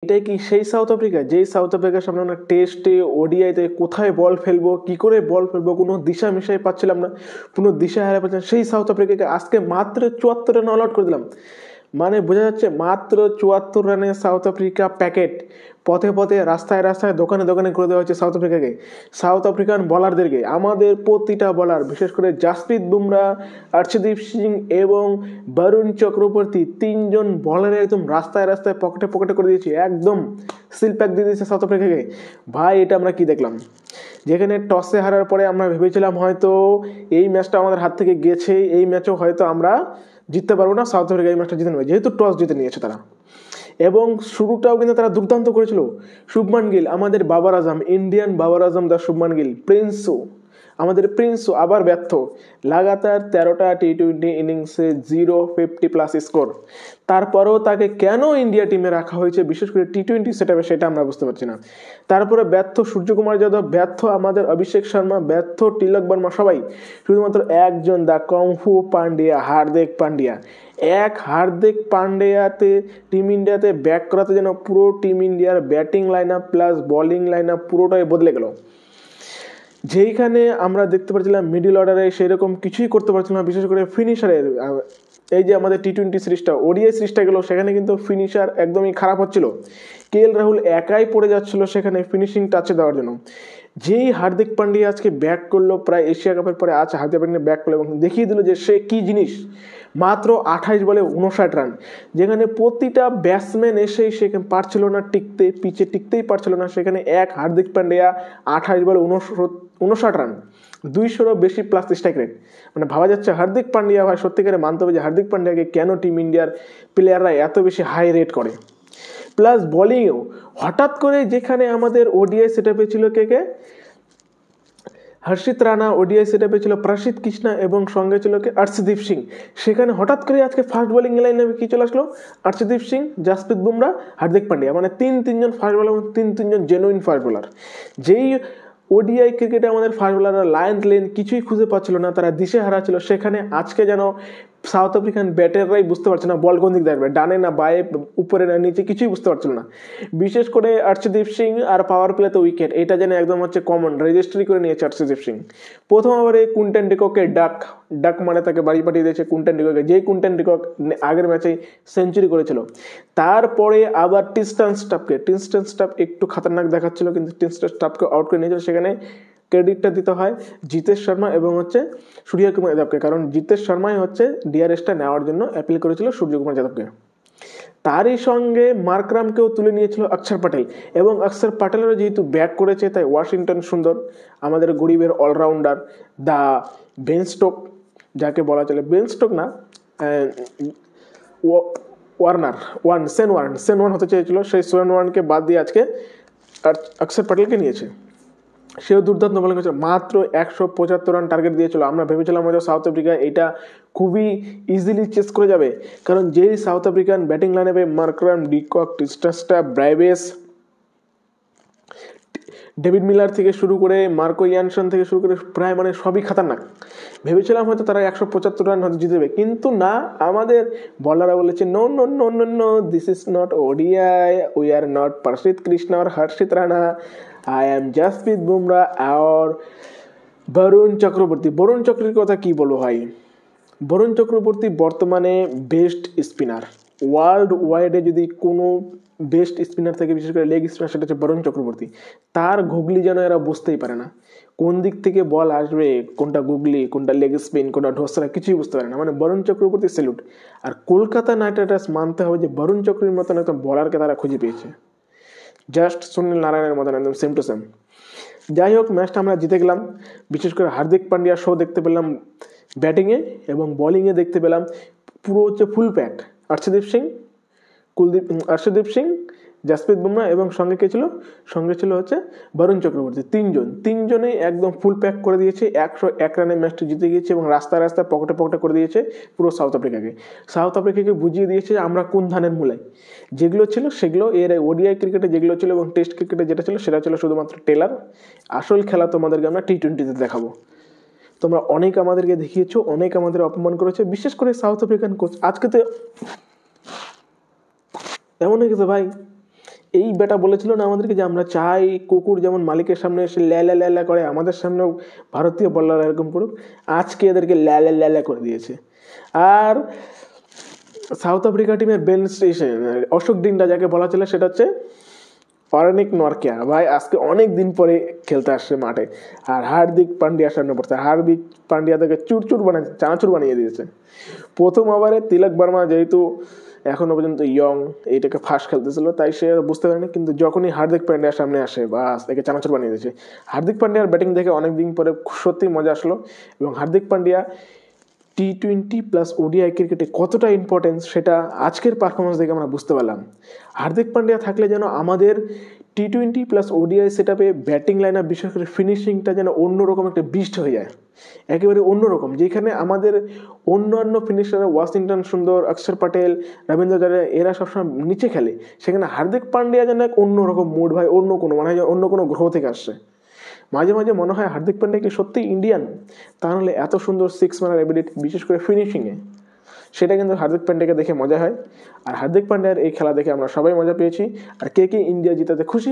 এইটাই কি সেই সাউথ আফ্রিকা যেই সাউথ আফ্রিকার সামনে আমরা টেস্টে ওডিআইতে কোথায় বল ফেলবো, কি করে বল ফেলবো, কোনো দিশা মিশাই পাচ্ছিলাম না, কোনো দিশা হারা পাচ্ছিলাম। সেই সাউথ আফ্রিকাকে আজকে মাত্র 74 রান অল আউট করে দিলাম। মানে বোঝা যাচ্ছে মাত্র 74 রানে সাউথ আফ্রিকা প্যাকেট। পথে পথে রাস্তায় রাস্তায় দোকানে দোকানে করে দেওয়া হচ্ছে সাউথ আফ্রিকাকে, সাউথ আফ্রিকান বলারদেরকে। আমাদের প্রতিটা বলার, বিশেষ করে জাসপ্রীত বুমরা, অর্শদীপ সিং এবং বরুণ চক্রবর্তী, তিনজন বলারে একদম রাস্তায় রাস্তায় পকেটে পকেটে করে দিয়েছে, একদম সিল প্যাক দিয়ে দিয়েছে সাউথ আফ্রিকাকে। ভাই এটা আমরা কি দেখলাম, যেখানে টসে হারার পরে আমরা ভেবেছিলাম হয়তো এই ম্যাচটা আমাদের হাত থেকে গেছে, এই ম্যাচও হয়তো আমরা জিততে পারবো না, সাউথ আফ্রিকা এই ম্যাচটা জিতে নেবে, যেহেতু টস জিতে নিয়েছে তারা। এবং শুরুটাও কিন্তু তারা দুর্দান্ত করেছিল। শুভমান গিল, আমাদের বাবার আজম, ইন্ডিয়ান বাবার আজম দা শুভমান গিল, প্রিন্সও, আমাদের প্রিন্সও আবার ব্যর্থ। লাগাতার 13টা টি-20 ইনিংসে 050+ স্কোর। তারপরেও তাকে কেন ইন্ডিয়া টিমে রাখা হয়েছে, বিশেষ করে টি-20 সেটআপে, সেটা আমরা বুঝতে পারছি না। তারপরে ব্যর্থ সূর্যকুমার যাদব, ব্যর্থ আমাদের অভিষেক শর্মা, ব্যর্থ তিলক বর্মা, সবাই। শুধুমাত্র একজন দা কংফু পান্ডিয়া, হার্দিক পান্ডিয়া। হার্দিক পান্ডিয়াতে টিম ইন্ডিয়াতে ব্যাক করাতে যেন পুরো টিম ইন্ডিয়ার batting line up plus bowling line up পুরোটাই বদলে গেল। যেইখানে আমরা দেখতে পাচ্ছিলাম মিডিল অর্ডারে সেরকম কিছুই করতে পারছিলাম না, বিশেষ করে ফিনিশারের। এই যে আমাদের টি-20 সিরিজটা, ওডিআই সিরিজটা গেল, সেখানে কিন্তু ফিনিশার একদমই খারাপ হচ্ছিল। কেএল রাহুল একাই পড়ে যাচ্ছিল সেখানে ফিনিশিং টাচে দেওয়ার জন্য। যেই হার্দিক পান্ডিয়া আজকে ব্যাক করলো, প্রায় এশিয়া কাপের পরে আজ হার্দিক পান্ডিয়া ব্যাক করলো এবং দেখিয়ে দিল যে সে কি জিনিস। মাত্র 28 বলে 59 রান, যেখানে প্রতিটা ব্যাটসম্যান এসেই সেখানে পারছিল না টিকতে, পিচে টিকতেই পারছিল না, সেখানে হার্দিক পান্ডিয়া 28 বলে 59 রান, 200-রও বেশি প্লাস স্ট্রাইক রেট। মানে ভাবা যাচ্ছে হার্দিক পান্ডিয়া, ভাই সত্যিকারে মানতে হবে যে হার্দিক পান্ডিয়াকে কেন টিম ইন্ডিয়ার প্লেয়াররা এত বেশি হাই রেট করে। প্লাস বোলিংয়েও হঠাৎ করে, যেখানে আমাদের ওডিআই সেটআপে ছিল কে হর্ষিত রানা, ওডিআই সেটআপে ছিল প্রসিদ্ধ কৃষ্ণা এবং সঙ্গে ছিল অর্শদীপ সিং, সেখানে হঠাৎ করে আজকে ফার্স্ট বোলিং লাইনে কি চলে আসলো, অর্শদীপ সিং, জাসপ্রীত বুমরা, হার্দিক পান্ডিয়া। মানে তিনজন ফাস্ট বোলার এবং তিনজন জেনুইন ফাস্ট বোলার। যেই ওডিআই ক্রিকেটে আমাদের ফাস্ট বোলাররা লাইন লেন কিছুই খুঁজে পাচ্ছিল না, তারা দিশে হারা ছিল, সেখানে আজকে যেন সাউথ আফ্রিকান ব্যাটাররাই বুঝতে পারছে না বল কোন দিক দেখবে, ডানে না বায়ে, উপরে না নিচে, কিছুই বুঝতে পারছিল না। বিশেষ করে অর্শদীপ সিং আর পাওয়ার প্লেতে উইকেট, এটা যেন একদম হচ্ছে কমন রেজিস্ট্রি করে নিয়েছে অর্শদীপ সিং। প্রথম ওভারে কুইন্টন ডিককে ডাক মানে তাকে বাড়ি পাঠিয়ে দিয়েছে কুইন্টন ডিককে, যেই কুইন্টন ডিকক আগের ম্যাচেই সেঞ্চুরি করেছিল। তারপরে আবার টিস্টান স্টাফ একটু খাতারনাক দেখাচ্ছিল, কিন্তু টিস্টান স্টাফকে আউট করে নিয়েছিল। সেখানে ক্রেডিটটা দিতে হয় জিতেশ শর্মা এবং হচ্ছে সূর্যকুমার যাদবকে, কারণ জিতেশ শর্মাই হচ্ছে ডিআরএসটা নেওয়ার জন্য অ্যাপিল করেছিল সূর্যকুমার যাদবকে। তারই সঙ্গে মার্করামকেও তুলে নিয়েছিল অক্ষর প্যাটেল, এবং অক্ষর প্যাটেলেরও যেহেতু ব্যাক করেছে, তাই ওয়াশিংটন সুন্দর, আমাদের গরিবের অলরাউন্ডার, দা বেন স্টোক, যাকে বলা চলে বেন স্টোক না, সেন ওয়ার্ন হতে চেয়েছিল, সেই সেন ওয়ার্নকে বাদ দিয়ে আজকে অক্ষর প্যাটেলকে নিয়েছে। সেও দুর্দান্ত বোলিং করেছে, মাত্র 175 রান টার্গেট দিয়েছিল। আমরা ভেবেছিলাম হয়তো সাউথ আফ্রিকা এটা খুবই ইজিলি চেস করে যাবে, কারণ যেই সাউথ আফ্রিকান ব্যাটিং লাইনে Markram, de Kock, টিস্টান staff, ব্রাইভেস, David Miller থেকে শুরু করে মার্কো ইয়ানসন থেকে শুরু করে প্রায় মানে সবই খাতারনাক। ভেবেছিলাম হয়তো তারা 175 রান হয়তো জিতে দেবে, কিন্তু না, আমাদের বলাররা বলেছে no no no no no, this is not ODI, we are not Prasidh Krishna R Harshit Rana, I am Jasprit Bumrah আর বরুণ চক্রবর্তী। বরুণ চক্রবর্তীর কথা কি বলবো ভাই, বরুণ চক্রবর্তী বর্তমানে বেস্ট স্পিনার ওয়ার্ল্ড ওয়াইডে। যদি কোনো বেস্ট স্পিনার থেকে, বিশেষ করে লেগ স্পিনার, সেটা হচ্ছে বরুণ চক্রবর্তী। তার গুগলি যেন এরা বুঝতেই পারে না, কোন দিক থেকে বল আসবে, কোনটা গুগলি, কোনটা লেগ স্পিন, কোনটা ঢোসরা, কিছুই বুঝতে পারে না। মানে বরুণ চক্রবর্তী স্যালুট। আর কলকাতা নাইট রাইডার্স মানতে হবে যে বরুণ চক্রবর্তীর মতন একদম বলারকে তারা খুঁজে পেয়েছে, জাস্ট সুনীল নারায়ণের মতন একদম সেম টু সেম। যাই হোক, ম্যাচটা আমরা জিতে গেলাম। বিশেষ করে হার্দিক পান্ডিয়া শো দেখতে পেলাম ব্যাটিংয়ে, এবং বোলিংয়ে দেখতে পেলাম পুরো হচ্ছে ফুল প্যাক। অর্শদীপ সিং, জাসপ্রীত বুমরা এবং সঙ্গে কে ছিল, সঙ্গে ছিল হচ্ছে বরুণ চক্রবর্তী। তিনজনেই একদম ফুল প্যাক করে দিয়েছে, 101 রানে ম্যাচটা জিতে গিয়েছে এবং রাস্তায় রাস্তায় পকেটে পকেটে করে দিয়েছে পুরো সাউথ আফ্রিকাকে বুঝিয়ে দিয়েছে আমরা কোন ধানের মূলায়। যেগুলো ছিল সেগুলো এর ওডিআই ক্রিকেটে যেগুলো ছিল এবং টেস্ট ক্রিকেটে যেটা ছিল সেটা ছিল শুধুমাত্র টেলার। আসল খেলা তোমাদেরকে আমরা টি-20তে দেখাবো। তোমরা অনেক আমাদেরকে দেখিয়েছো, অনেক আমাদের অপমান করেছে, বিশেষ করে সাউথ আফ্রিকান কোচ। আজকে তো এমন হয়ে গেছে ভাই, এই বেটা বলেছিল না আমাদেরকে যে আমরা চাই কুকুর যেমন মালিকের সামনে এসে ল্যালা ল্যালা করে, আমাদের সামনেও ভারতীয় বলার এরকম করুক। আজকে এদেরকে ল্যালা ল্যালা করে দিয়েছে। আর সাউথ আফ্রিকা টিমের বেন স্টেশন, অশোক ডিঙ্গা যাকে বলা ছিল, সেটা হচ্ছে অরনিক নরকিয়া ভাই আজকে অনেক দিন পরে খেলতে আসছে মাঠে। আর হার্দিক পান্ডিয়ার সামনে পড়ছে, হার্দিক পান্ডিয়া থেকে চুরচুর বানিয়ে চানাচুর বানিয়ে দিয়েছে। প্রথম ওভারে তিলক বর্মা যেহেতু এখনো পর্যন্ত ইয়ং, এইটাকে ফার্স্ট খেলতেছিল, তাই সে বুঝতে পারেনি। কিন্তু যখনই হার্দিক পান্ডিয়ার সামনে আসে বাস একে চানাচুর বানিয়ে দিয়েছে। হার্দিক পান্ডিয়ার ব্যাটিং দেখে অনেকদিন পরে সত্যি মজা আসলো। এবং হার্দিক পান্ডিয়া টি-20 প্লাস ওডিআই ক্রিকেটে কতটা ইম্পর্টেন্স সেটা আজকের পারফরমেন্স দেখে আমরা বুঝতে পারলাম। হার্দিক পান্ডিয়া থাকলে যেন আমাদের টি-20 প্লাস ওডিআই সেট আপে ব্যাটিং লাইন আপ, বিশেষ করে ফিনিশিংটা যেন অন্যরকম একটা বিস্ট হয়ে যায়, একেবারে অন্যরকম। যেখানে আমাদের অন্যান্য ফিনিশার ওয়াশিংটন সুন্দর, অক্ষর প্যাটেল, রবীন্দ্র জাদেজা এরা সবসময় নিচে খেলে, সেখানে হার্দিক পান্ডিয়া যেন এক অন্যরকম মুড ভাই, অন্য কোনো মানে অন্য কোনো গ্রহ থেকে আসছে। মাঝে মাঝে মনে হয় হার্দিক পান্ডিয়া কি সত্যি ইন্ডিয়ান, তাহলে এত সুন্দর সিক্স মারার এবিলিটি, বিশেষ করে ফিনিশিংয়ে, সেটা কিন্তু হার্দিক পান্ডিয়াকে দেখে মজা হয়। আর হার্দিক পান্ডিয়ার এই খেলা দেখে আমরা সবাই মজা পেয়েছি। আর কে কে ইন্ডিয়া জিতাতে খুশি